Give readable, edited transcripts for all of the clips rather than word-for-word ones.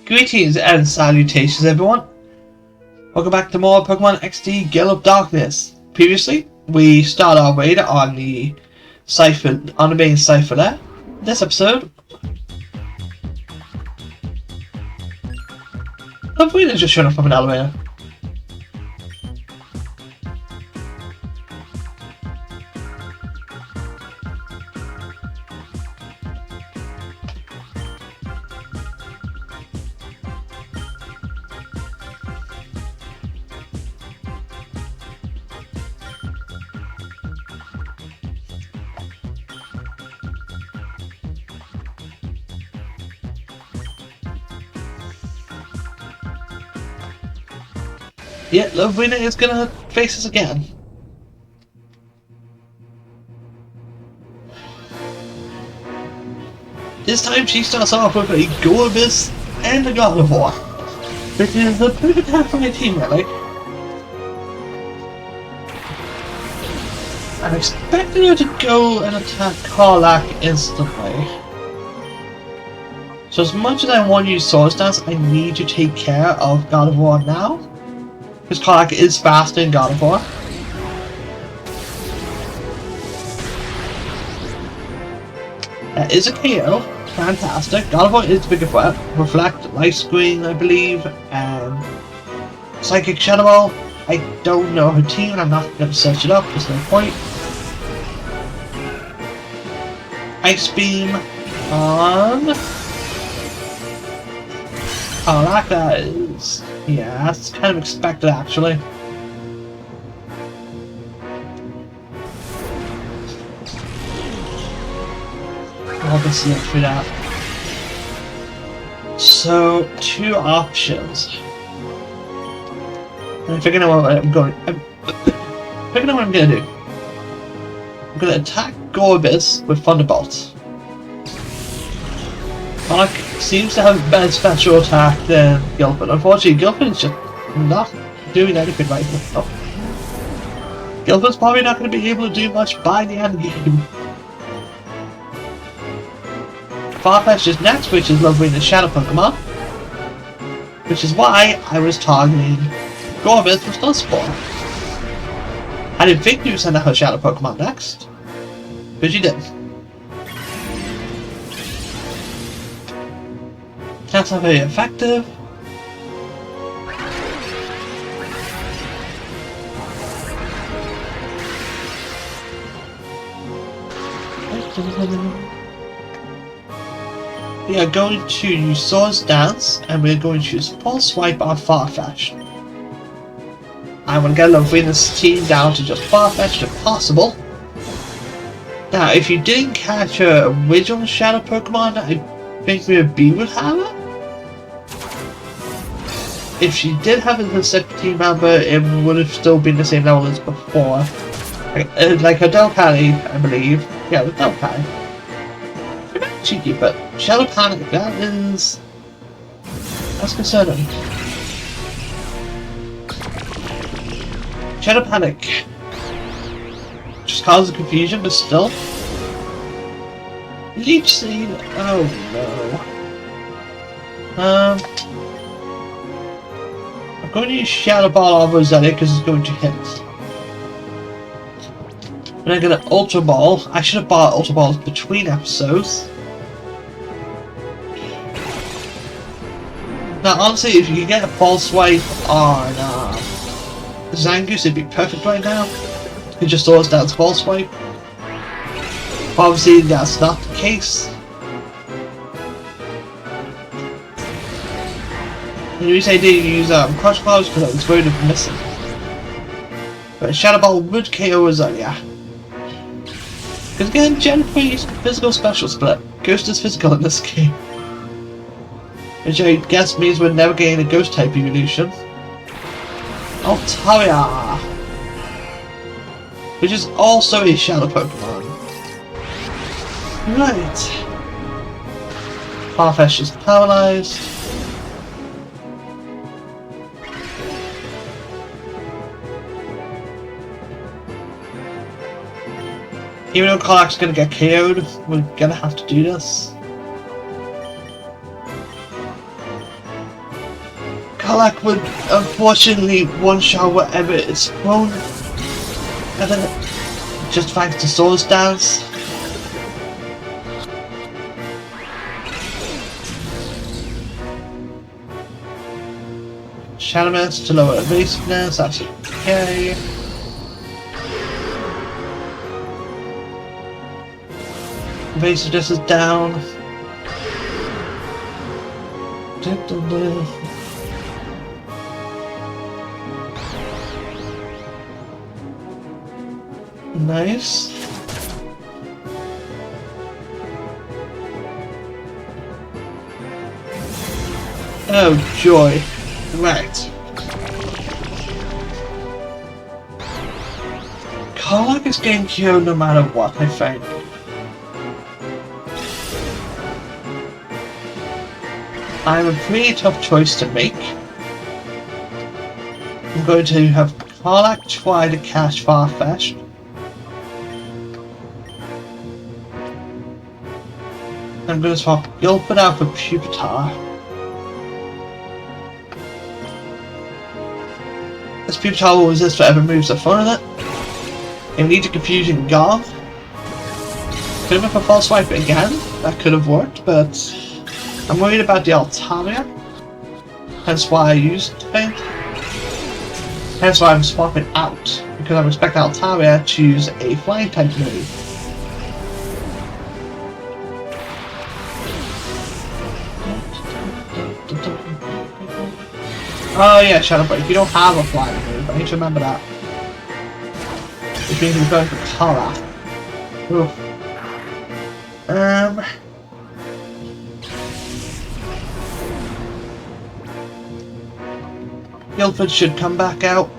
Greetings and salutations, everyone. Welcome back to more Pokemon XD Gale of Darkness. Previously, we started our raid on the cipher, on the main cipher there. This episode, hopefully they're just showing up from an elevator. Yeah, Lovrina is gonna face us again. This time she starts off with a Gorbis and a Gardevoir, which is a pretty good attack for my team, really. I'm expecting her to go and attack Karlach instantly. So as much as I want to use Swords Dance, I need to take care of Gardevoir now. Because Karlach is faster than Gardevoir. That is a KO. Fantastic. Gardevoir is the bigger threat. Reflect, Life Screen, I believe, and Psychic Shadow Ball. I don't know her team, and I'm not going to search it up. There's no point. Ice Beam on Karlach. That is... yeah, that's kind of expected, actually. Obviously, through that. So, two options. I'm figuring out what I'm going. Figuring out what I'm going to do. I'm going to attack Gorbis with Thunderbolt. Karlach seems to have a better special attack than Gilpin. Unfortunately, Gilpin is just not doing anything right now. Gilpin's probably not going to be able to do much by the end of the game. Farfetch'd is next, which is Lovrina's Shadow Pokemon. Which is why I was targeting Gorbis with Duskspore. I didn't think you would send out her Shadow Pokemon next, but she did. That's not very effective. We are going to use Swords Dance, and we're going to use Full Swipe on Farfetch'd. I want to get Lovrina's team down to just Farfetch'd if possible. Now, if you didn't catch her original Shadow Pokemon, I think maybe B would have it. If she did have it as a second team member, it would have still been the same level as before. Like her Delcatty, I believe. Yeah, the Delcatty. Cheeky, but Shadow Panic, that's concerning. Shadow Panic just causes confusion, but still. Leech Seed, oh no. I'm going to use Shadow Ball on Rosetti because it's going to hit. And I'm going to Ultra Ball. I should have bought Ultra Balls between episodes. Now, honestly, if you can get a False Swipe on Zangoose, it'd be perfect right now. You can just Swords Dance False Swipe. Obviously, that's not the case. And the reason I didn't use Crush Ball is because I was worried of missing. But Shadow Ball would KO Azalea. Because again, Gen 3's physical special split. Ghost is physical in this game. Which I guess means we're never getting a Ghost type evolution. Altaria! Which is also a Shadow Pokemon. Right. Farfetch'd is paralyzed. Even though Karlach's gonna get KO'd, we're gonna have to do this. Karlach would unfortunately one-shot whatever it's thrown at it, just thanks to Sword's Dance. Shadow Mist to lower evasiveness, that's okay. Evasiveness is down. Nice. Oh joy. Right. Karlach is getting killed no matter what, I think. I have a pretty tough choice to make. I'm going to have Karlach try to catch Farfetch'd. I'm going to swap Guildford out for Pupitar. This Pupitar will resist whatever moves are thrown at it. If we need a Confusing Guard. Could have been for False Swipe again. That could have worked, but I'm worried about the Altaria. Hence why I used Faint. Hence why I'm swapping out. Because I expect Altaria to use a Flying type move. Oh yeah, Shadow Break. You don't have a flying move. I need to remember that. Which means we're going for Karlach. Oof. Guildford should come back out.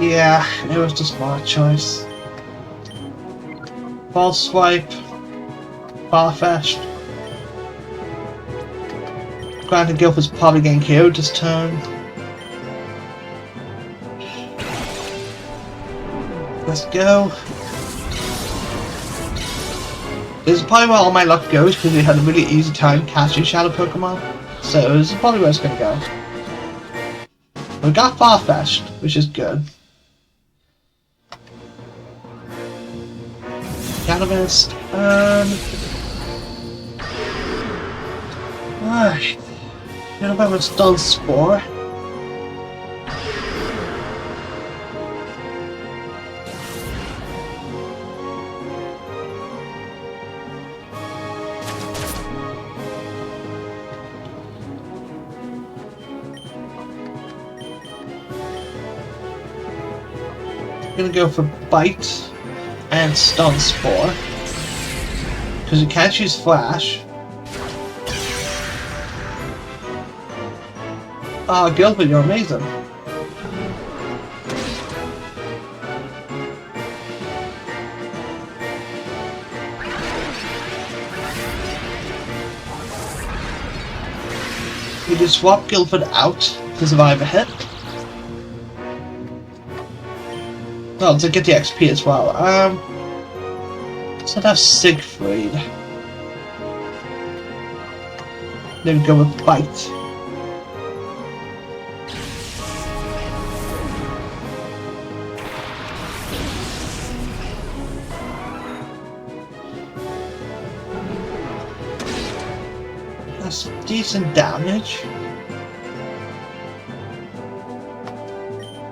Yeah, it was the smart choice. False Swipe. Farfetch'd. Granted, Guildford's probably getting killed this turn. Let's go. This is probably where all my luck goes because we had a really easy time catching Shadow Pokemon. So this is probably where it's going to go. We got Farfetch'd, which is good. Shadow Mist. Alright. You know about what's done Spore? I'm gonna go for Bite and Stun Spore. Because you can't use Flash. Ah, Guildford, you're amazing. You just swap Guildford out to survive a hit. Oh, to get the XP as well. So that's Siegfried. Then we go with Bite. That's decent damage.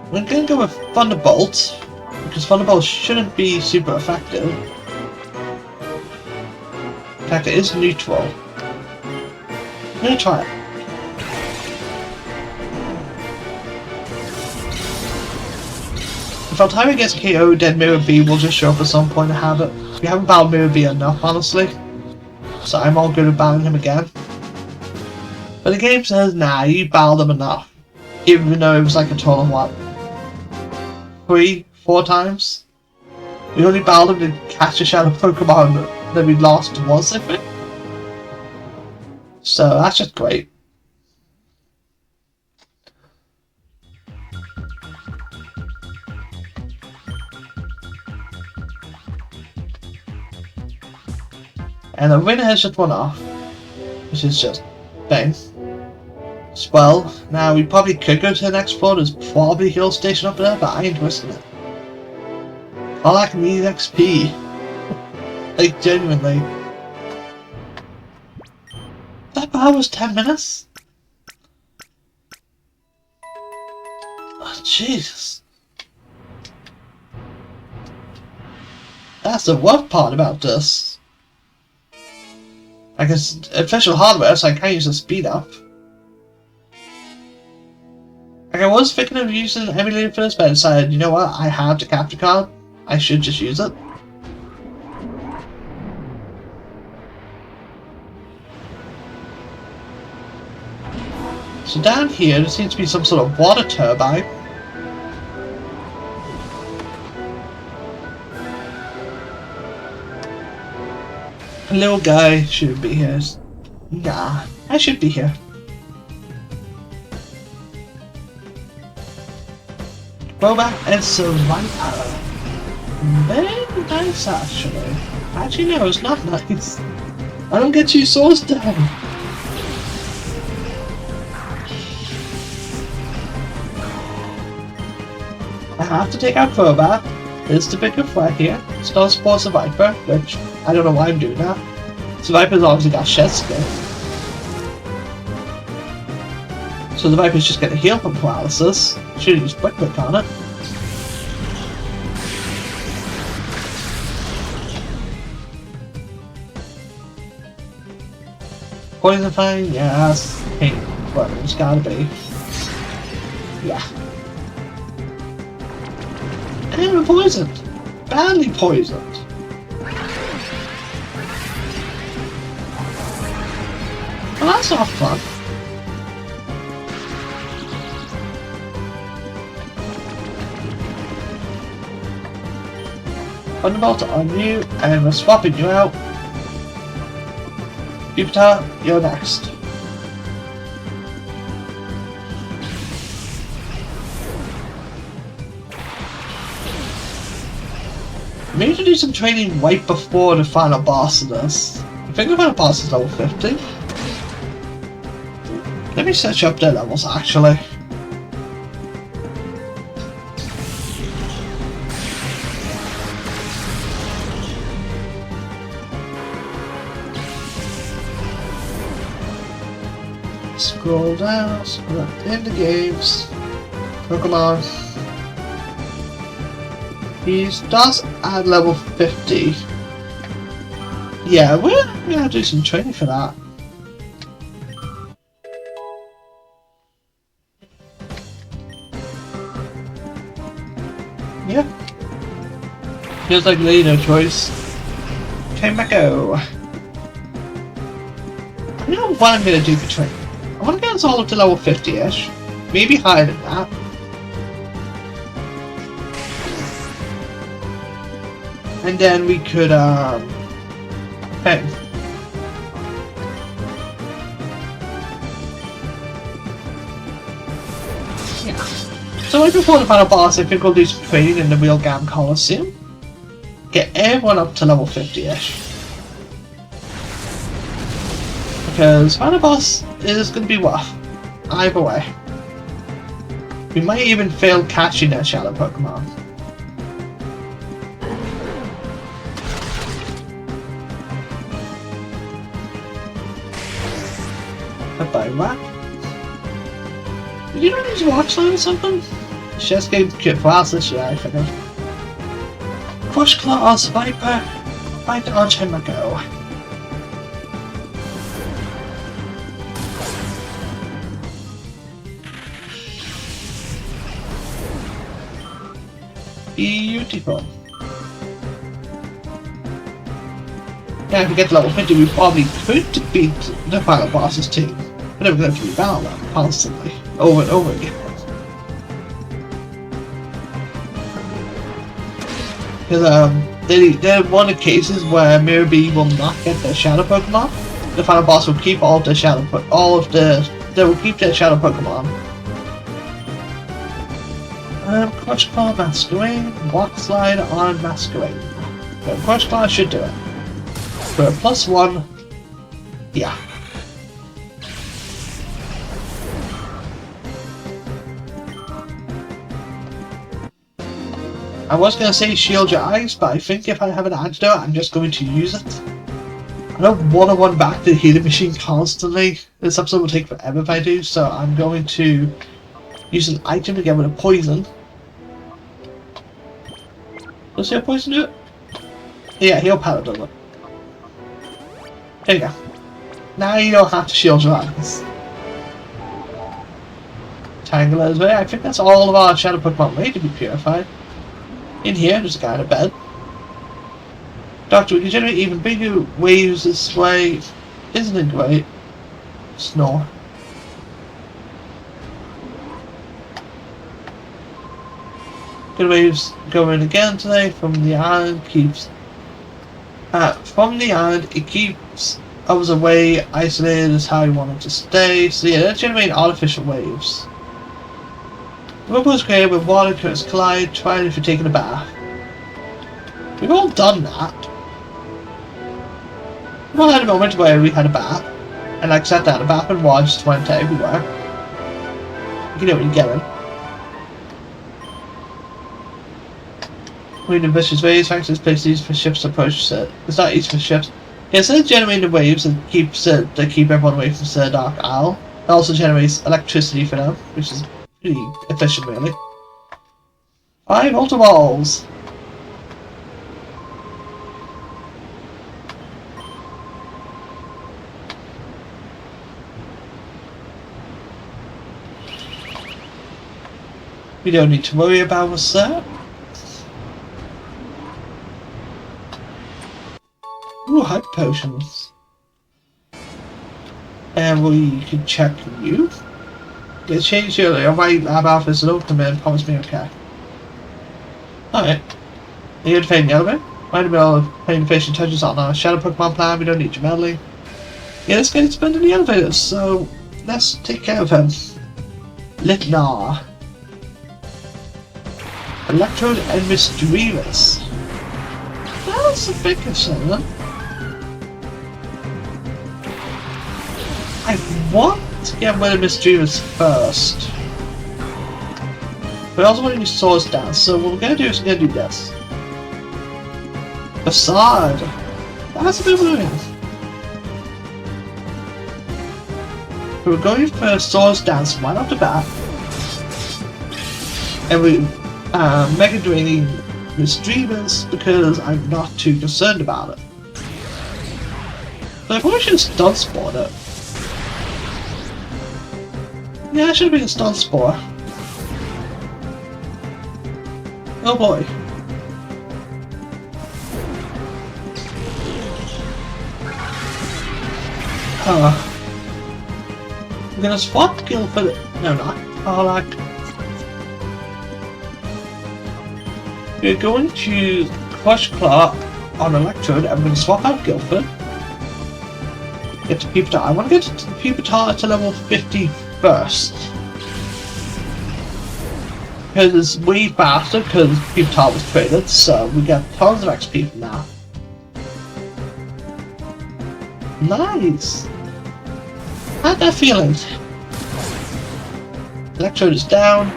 We're gonna go with Thunderbolt, because Thunderbolt shouldn't be super effective. In fact, it is neutral. I'm gonna try it. If Altaria gets KO'd, then Mirror B will just show up at some point and have it. We haven't battled Mirror B enough, honestly. So I'm all good at battling him again. But the game says, nah, you battled him enough. Even though it was like a total of what? 3, 4 times? We only battled him to catch a Shadow Pokemon that we lost once, I think. So that's just great. And the winner has just won off, which is just bang. Well, now we probably could go to the next floor. There's probably a heal station up there, but I ain't risking it. All I can need is XP. Like, genuinely. That bar was 10 minutes? Oh, Jesus. That's the worst part about this. I guess official hardware, so I can't use the speed up. Like, I was thinking of using an emulator for this, but I decided, you know what, I have the capture card. I should just use it. So down here, there seems to be some sort of water turbine. A little guy should be here. Nah, I should be here. Robot and Survivor. Very nice, actually. Actually, no, it's not nice. I don't get 2 swords down. I have to take out Crowbar. It's the bigger threat here. It's not support Survivor, which I don't know why I'm doing that. Survivor's obviously got shed skill. So the Viper's just gonna heal from paralysis. Should've used quick click on it. Poison fine, yes. Hey, but it's gotta be. Yeah. And we're poisoned. Badly poisoned. Well, that's not fun. Thunderbolt on you, and we're swapping you out. Jupiter, you're next. Maybe to do some training right before the final boss of this. I think the final boss is level 50. Let me search up their levels actually. Scroll down, scroll up in the games. Pokemon. He does at level 50. Yeah, we're gonna do some training for that. Yeah. Feels like really no choice. Okay, Mako. I know what I'm gonna do for training. I want to get us all up to level 50-ish. Maybe higher than that. And then we could, hey. Yeah. So right before the final boss, I think we'll do some training in the Real Gam Coliseum. Get everyone up to level 50-ish. Because final boss is going to be rough. Either way. We might even fail catching that shadow Pokemon. By what? Did you not use watch line or something? Just gave cute process, yeah, I figured. Push Claws, Viper, fight dodge him a go. Beautiful. Yeah, if we get to level 50, we probably could defeat the final boss's team. We're never going to have to rebattle them constantly, over and over again. Because they're one of the cases where Mirabee will not get their shadow Pokemon. The final boss will keep all of their shadow, they will keep their shadow Pokemon. Crush Claw, Masquerade, Walk Slide on Masquerade. So Crush Claw should do it. for a +1. Yeah. I was going to say shield your eyes, but I think if I have an antidote, I'm just going to use it. I don't want to run back to the healing machine constantly. This episode will take forever if I do, so I'm going to use an item to get rid of poison. Does heal poison do it? Yeah, heal powder does it. There you go. Now you don't have to shield your eyes. Tangle as well. I think that's all of our shadow Pokemon ready to be purified. In here, there's a guy in a bed. Doctor, we can generate even bigger waves this way. Isn't it great? Snore. Good waves going again today from the island. From the island, it keeps us away, isolated is how you want it to stay. So yeah, let's generate artificial waves. Ripples created with water currents collide, try it if you're taking a bath. We've all done that. We've all had a moment where we had a bath, and like sat down a bath and water just went everywhere. You know what you're getting. Reading vicious waves, thanks to this place easy for ships to approach it. It's not easy for ships. Yeah, instead of generating waves that keep everyone away from Sir Dark Owl, it also generates electricity for them, which is pretty efficient really. 5 Ultra Balls! We don't need to worry about what's there. Ooh, hype potions. And we can check you. Get changed earlier. My lab office will come in. Promise me okay. Alright. Are you defending the elevator? Right in the middle of playing the fish and touches on our shadow Pokemon plan. We don't need you meddling. Yeah, let's get it spent in the elevator. So let's take care of him. Litnar. Electrode and Mischievous. That's a big concern. I want to get rid of Mischievous first. But I also want to use Swords Dance, so what we're going to do is we're going to do this. Facade! That's a bit moving. We're going for Swords Dance right off the bat. And we Mega Draining Mischievous because I'm not too concerned about it. But I probably should have Stun Spored it. Yeah, I should have been a Stun Spore. Oh boy. I'm gonna swap Guilford. No, not. Harlack. We're going to Crush Claw on Electrode. I'm going to swap out Guilford. Get to Pupitar. I want to get to Pupitar to level 50 first. Because it's way faster because Pupitar was traded, so we get tons of XP from that. Nice! How's that feeling? Electrode is down.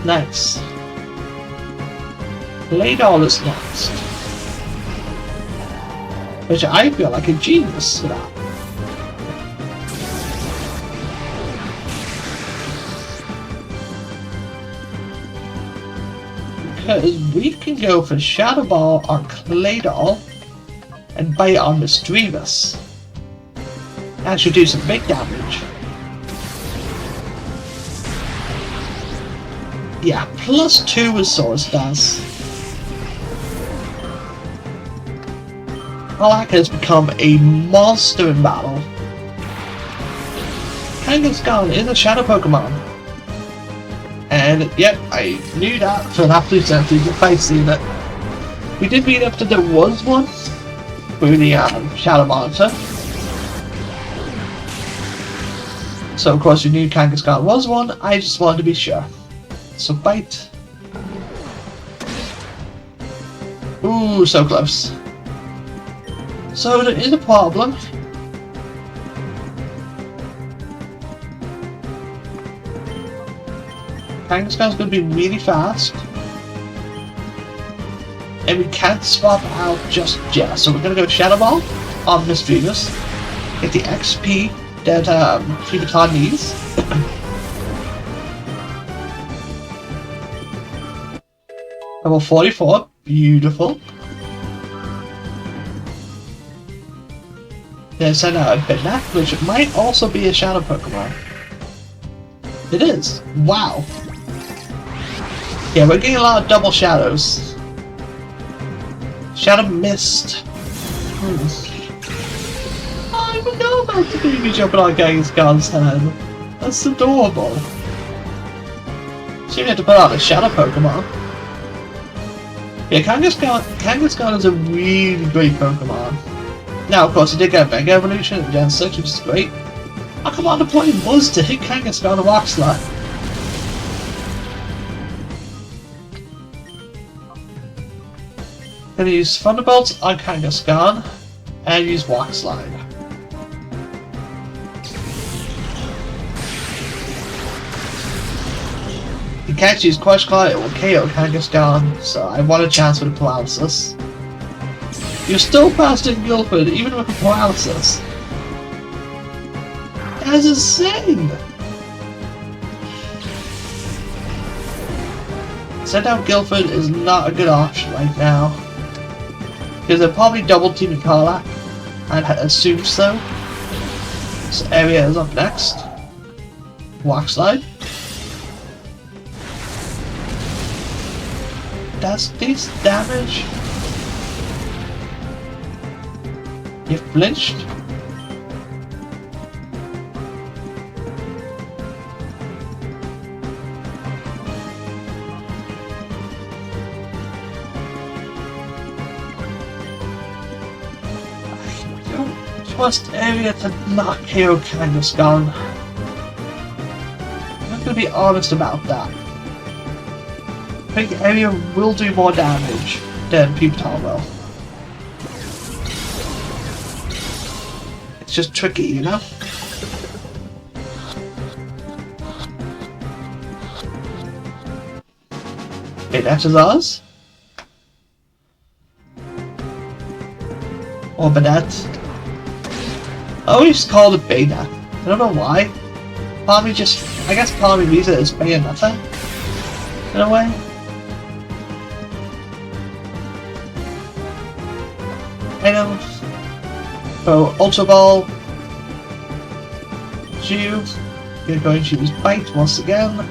Nice. Laydall is next. Which I feel like a genius for that. Because we can go for Shadow Ball on Claydol and Bite on Mischievous. That should do some big damage. Yeah, +2 with Swords Dance. Harlack has become a monster in battle. Kangaskhan is a shadow Pokemon. And yep, I knew that for an absolute certainty if I seen it. We did read up that there was one through the Shadow Monitor. So of course we knew Kangaskhan was one, I just wanted to be sure. So bite. Ooh, so close. So there is a problem. Kangaskhan's going to be really fast. And we can't swap out just yet. So we're going to go Shadow Ball on Miss Venus. Get the XP that Privaton needs. Level 44. Beautiful. Then send out a Bitnak, which might also be a Shadow Pokemon. It is. Wow. Yeah, we're getting a lot of double shadows. Shadow Mist. I forgot about the baby jumping on Kangaskhan's head. That's adorable. So you have to put out a Shadow Pokemon. Yeah, Kangaskhan is a really great Pokemon. Now, of course, he did get a Mega Evolution in Gen 6, which is great. Oh, come on, the point was to hit Kangaskhan and Rock Slide. Gonna use Thunderbolts on Kangaskhan and use Rock Slide. You can't use Crush Claw, it will KO Kangaskhan, so I want a chance for the paralysis. You're still faster than Guilford, even with the paralysis. That's insane! Send out Guilford is not a good option right now. Because they're probably double teaming Karlach. I'd assume so. This area is up next. Rock Slide. That's decent damage. You flinched. Trust area to not KO Kangaskhan. I'm not going to be honest about that. I think area will do more damage than Privaton will. It's just tricky, you know? Okay, that is ours. Or Banette. I always called it Bayonetta. I don't know why. Probably just, I guess probably reads it as Bayonetta. In a way. Items. So, Ultra Ball. Chew. You're going to use Bite once again.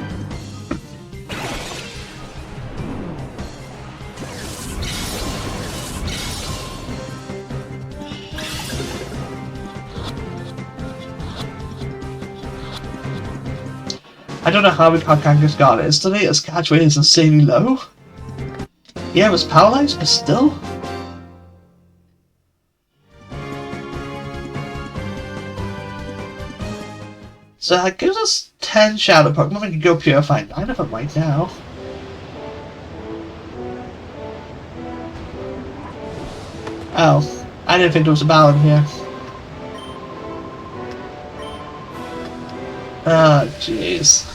I don't know how we caught Kangaskhan instantly, his catch rate is insanely low. Yeah, it was paralyzed, but still. So that gives us 10 Shadow Pokemon. We can go purify 9 of them right now. Oh, I didn't think there was a battle in here. Ah, jeez.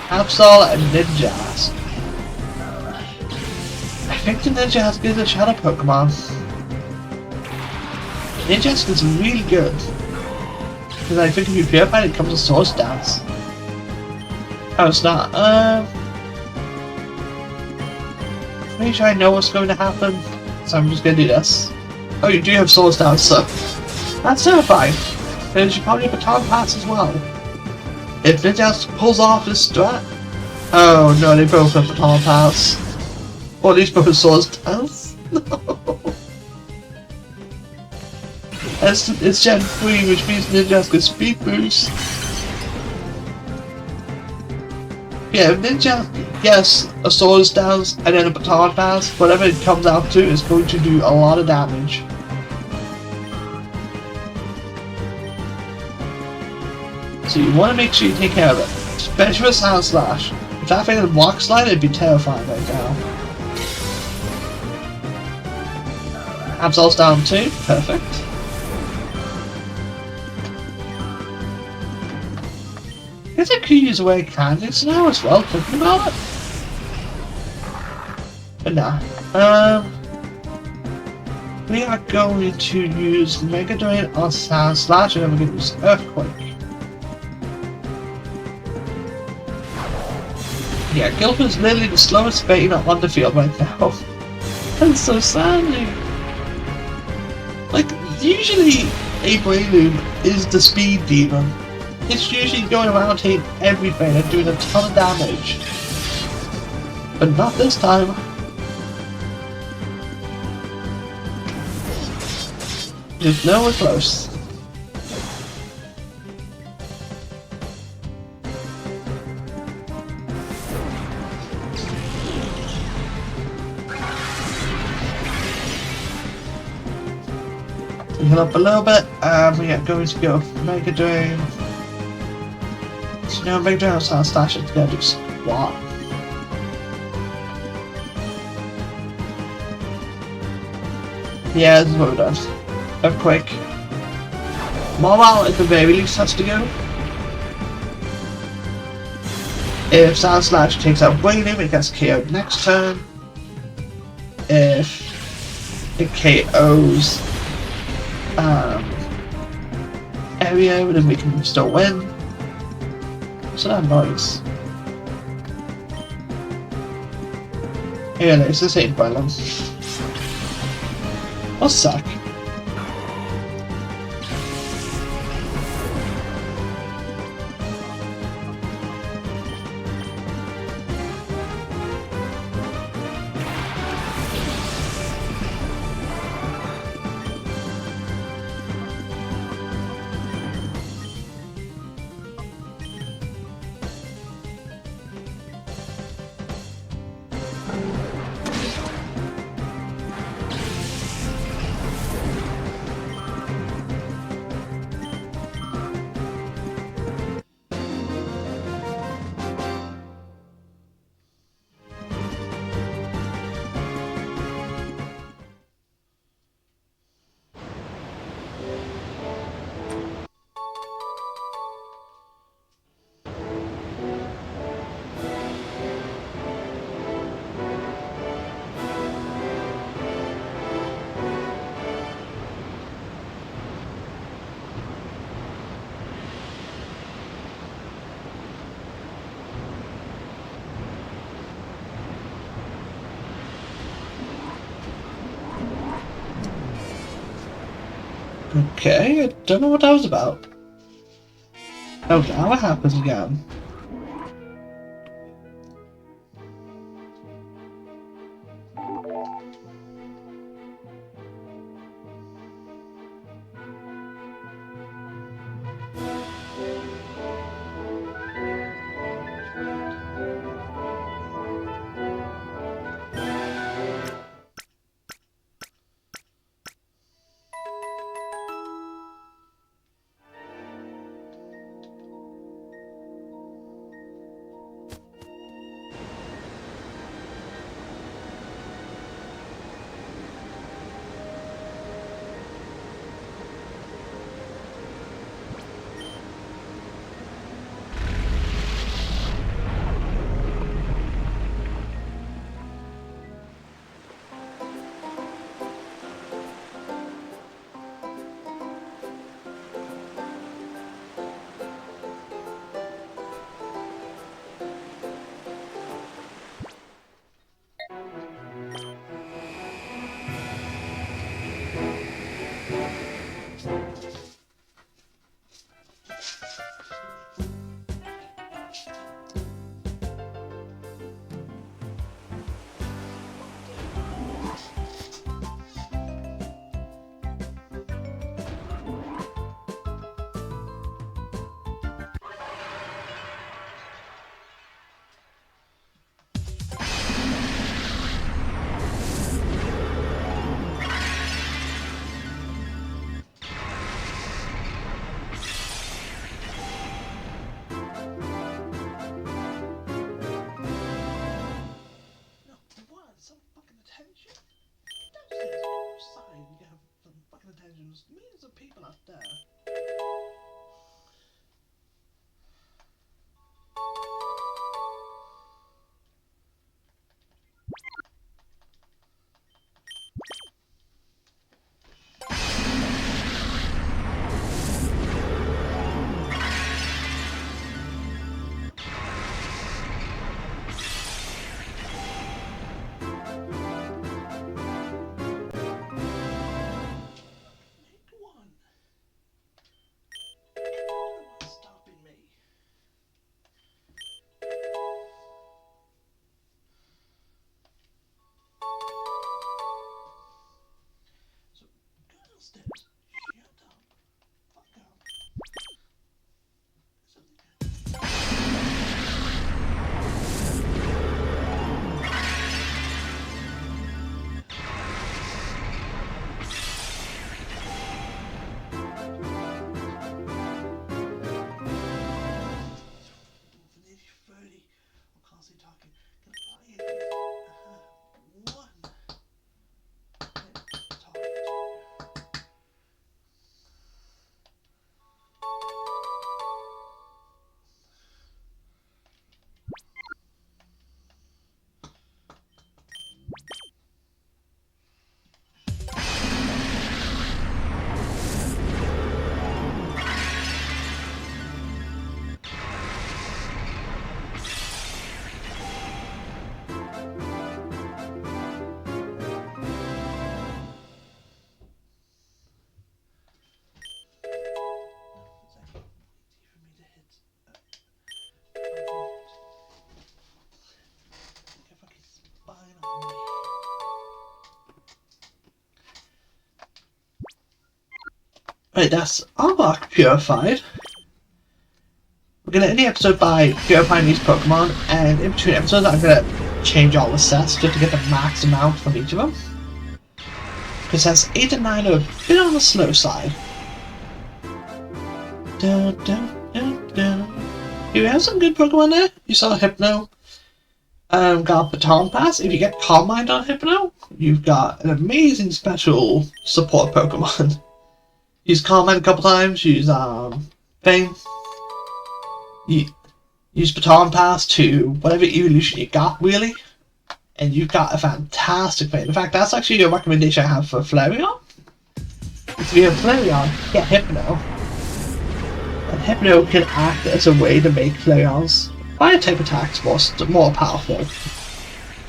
Absol and Ninjask. I think the Ninjask is a Shadow Pokemon. Ninjask is really good. Because I think if you purify it comes with Source Dance. Oh, it's not. Pretty sure I know what's going to happen. So I'm just gonna do this. Oh, you do have Source Dance, so that's terrifying. And you should probably have a Baton Pass as well. If Ninjask pulls off this strat. Oh no, they both have Baton Pass. Or at least both have Source Dance. No. It's Gen 3, which means Ninjask gets Speed Boost. Yeah, if Ninjask gets a Source Dance and then a Baton Pass, whatever it comes out to is going to do a lot of damage. So you want to make sure you take care of it. Especially with Sound Slash. If that thing had Rock Slide, it'd be terrifying right now. Absol's down too. Perfect. I guess I could use away candies now as well, thinking about it. But nah. We are going to use Mega Drain on Sound Slash, and then we're going to use Earthquake. Yeah, Gilbert's literally the slowest bait on the field right now. That's so sadly. Like, usually a Breloom is the speed demon. It's usually going around hitting everything and doing a ton of damage. But not this time. Just nowhere close. We heal up a little bit, and we are going to go Mega Drain. So now Mega Drain on Sound Slash is going to do squat. Yeah, this is what we're doing. Earthquake. Mobile at the very least has to go. If Sound Slash takes out Breloom, it gets KO'd next turn. If it KOs area, then we can still win. So that's nice. Yeah, it's the same Breloom. I'll suck. Okay, I don't know what that was about. Oh, now what happens again? Right, that's Arbok purified. We're going to end the episode by purifying these Pokemon, and in between episodes I'm going to change all the sets just to get the max amount from each of them. Because sets 8 and 9 are a bit on the slow side. Dun, dun, dun, dun. Here we have some good Pokemon there. You saw Hypno. Got Baton Pass. If you get Calm Mind on Hypno, you've got an amazing special support Pokemon. Use Calm Mind a couple times, use Thing. Use Baton Pass to whatever evolution you got, really. And you've got a fantastic thing. In fact, that's actually a recommendation I have for Flareon. If you have Flareon, get Hypno. And Hypno can act as a way to make Flareon's Fire-type attacks more powerful.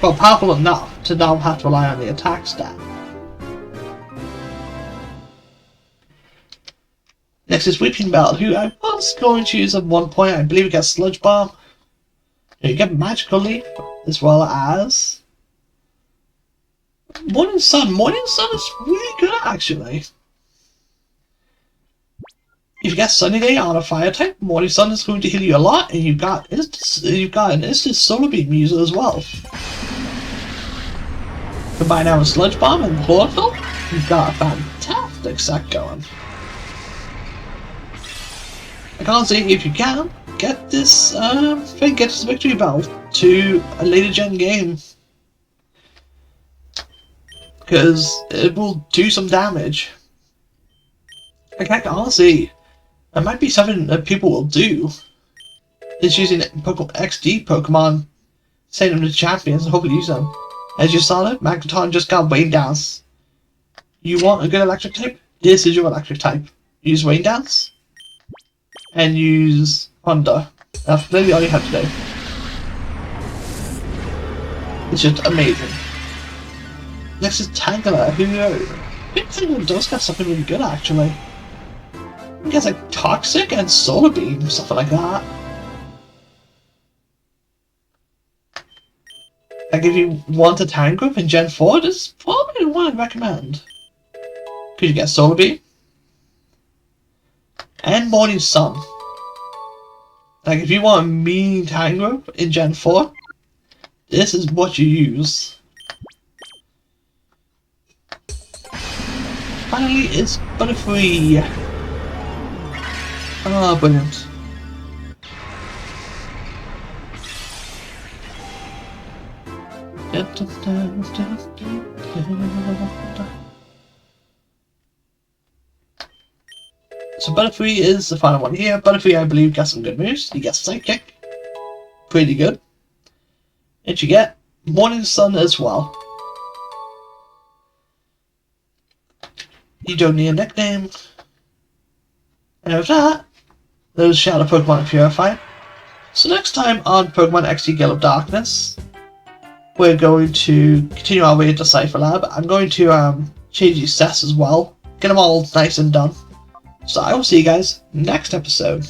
Well, powerful enough to not have to rely on the attack stat. Next is Weeping Bell, who I was going to use at one point. I believe you get Sludge Bomb. You get Magical Leap, as well as Morning Sun. Morning Sun is really good, actually. If you get Sunny Day on a Fire type, Morning Sun is going to heal you a lot, and you've got an instant Solar Beam user as well. Combine that with Sludge Bomb and Chlorophyll, you've got a fantastic set going. I can't say if you can get this get this Victory Bell to a later gen game, because it will do some damage. Like, I can't see. It might be something that people will do. Is using XD Pokemon, send them to champions, and hopefully use them. As you saw it, Magneton just got Rain Dance. You want a good electric type? This is your electric type. Use Rain Dance, and use Thunder. That's literally all you have to do. It's just amazing. Next is Tangela, who I think Tangela does got something really good, actually. I guess like Toxic and Solar Beam, something like that. Like, if you want a Tangrowth in Gen 4, this is probably the one I'd recommend. Because you get Solar Beam and Morning Sun. Like, if you want a mean Tangrowth in Gen 4, this is what you use. Finally, it's Butterfree. Ah, brilliant. So Butterfree is the final one here. Butterfree, I believe, gets some good moves. You get Psychic. Pretty good. And you get Morning Sun as well. You don't need a nickname. And with that, those Shadow Pokemon are purified. So next time on Pokemon XD Gale of Darkness, we're going to continue our way to Cypher Lab. I'm going to change these sets as well. Get them all nice and done. So I will see you guys next episode.